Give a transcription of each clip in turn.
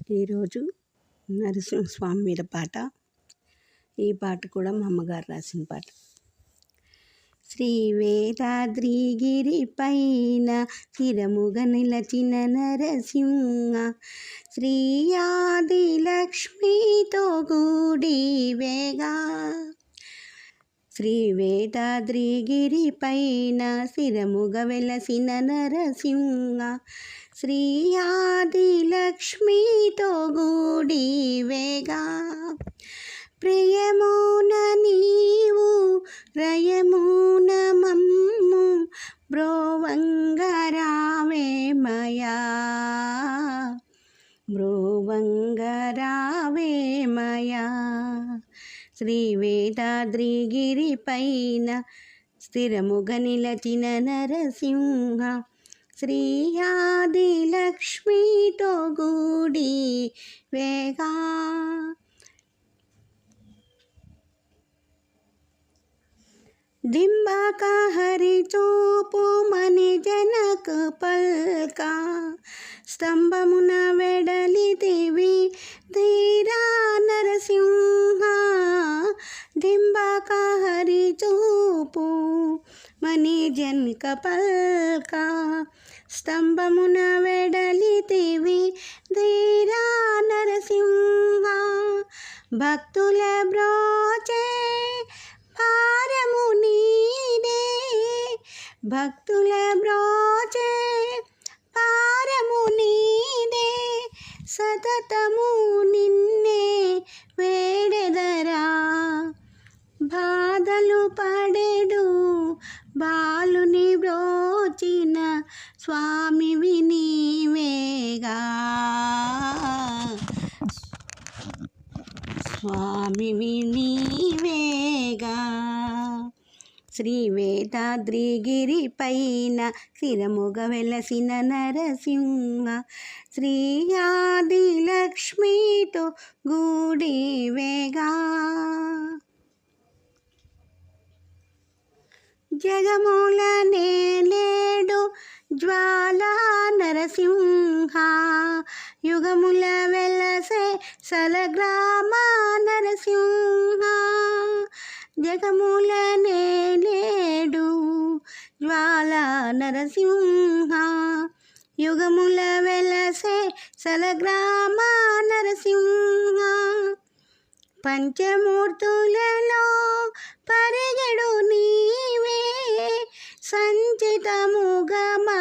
ఈరోజు నరసింహస్వామి మీద పాట. ఈ పాట కూడా మా అమ్మగారు రాసిన పాట. శ్రీ వేదాద్రిగిరి పైన స్థిరముగా నిలచిన నరసింహ, శ్రీ ఆది లక్ష్మితో కూడి వేగా. శ్రీ వేదాద్రిగిరి పైన స్థిరముగా వెలసిన నరసింహ, శ్రీ ఆది లక్ష్మితో కూడి వేగా. ప్రియమున నీవు రయమున మమ్ము బ్రోవంగరావేమయా, బ్రోవంగరావేమయా. శ్రీ వేదాద్రిగిరి పైన స్థిరముగా నిలచిన నరసింహ, శ్రీ ఆది లక్ష్మితో కూడి వేగా. డింబక హరి చూపు మని జనక పల్క, స్తంభమున వెడలితివి ధీరా నరసింహ. డింబక హరి చూపు మని జనక పల్క, స్తంభమున వెడలితివి ధీరా నరసింహ. భక్తుల బ్రోచే భారము నీదే, భక్తుల బ్రోచే భారము నీదే, సతతము నిన్నే వేడెదరా. బాధలు పడెడు బాలుని బ్రోచిన స్వామివి నీవేగా, స్వామివి నీవేగా. శ్రీ వేదాద్రిగిరి పైన స్థిరముగా వెలసిన నరసింహ, శ్రీ ఆది లక్ష్మితో కూడి వేగా. జగముల నేలేడు జ్వాలా నరసింహ, యుగముల వెలసే సలగ్రామ నరసింహ. జగముల నేలేడు జ్వాలా నరసింహ, యుగముల వెలసే సలగ్రామ నరసింహ. పంచమూర్తులలో పరిగెడు నీవే, సంచితముగమా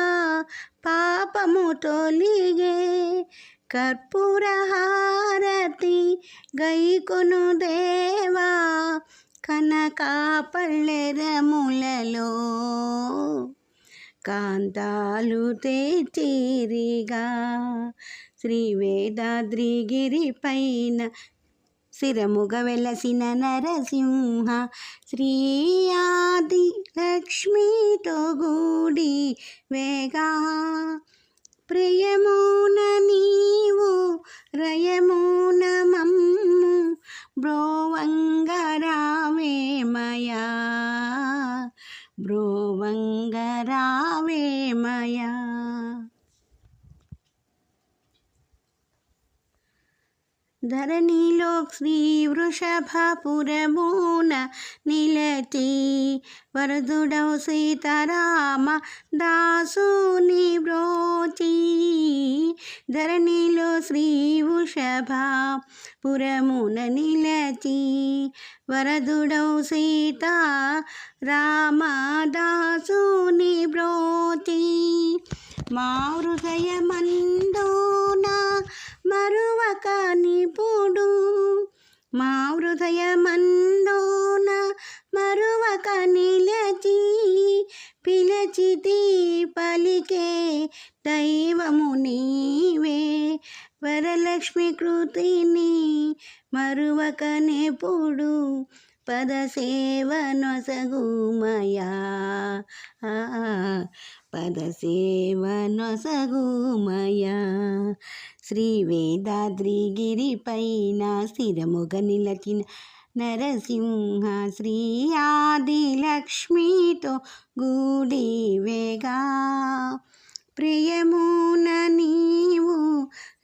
పాపము తొలిగే. కర్పూర హారతి గైకొను దేవా, కనకా పల్లెరములలో కాంతాలు తెచ్చిరిగా. శ్రీ వేదాద్రిగిరి పైన స్థిరముగా వెలసిన నరసింహ, శ్రీ ఆది లక్ష్మితో కూడి వేగా. ప్రియమున నీవు రయమున మమ్ము బ్రోవంగరావేమయా, బ్రోవంగరావేమయా. ధరణిలో శ్రీ వృషభపురమున నిలచి, వరదుడవు సీతారామ దాసుని బ్రోచి. ధరణిలో శ్రీ వృషభపురమున నిలచి, వరదుడవు సీతారామ దాసుని బ్రోచి. మా హృదయమందున మరువక నిపుడు, మా హృదయమందున మరువక నిలచి, పిలచితి పలికే దైవము నీవే. వరలక్ష్మి కృతిని మరువక నెప్పుడు, పదసేవ నొసగుమయా, పదసేవ నొసగుమయా. శ్రీ వేదాద్రిగిరి పైన స్థిరముగా నిలచిన నరసింహ, శ్రీ ఆది లక్ష్మితో కూడి వేగా. ప్రియమున నీవు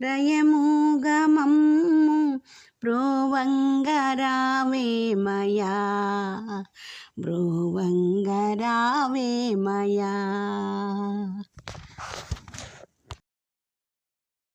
రయముగా మమ్ము బ్రోవంగరావేమయా బ్రోవంగరావేమయా.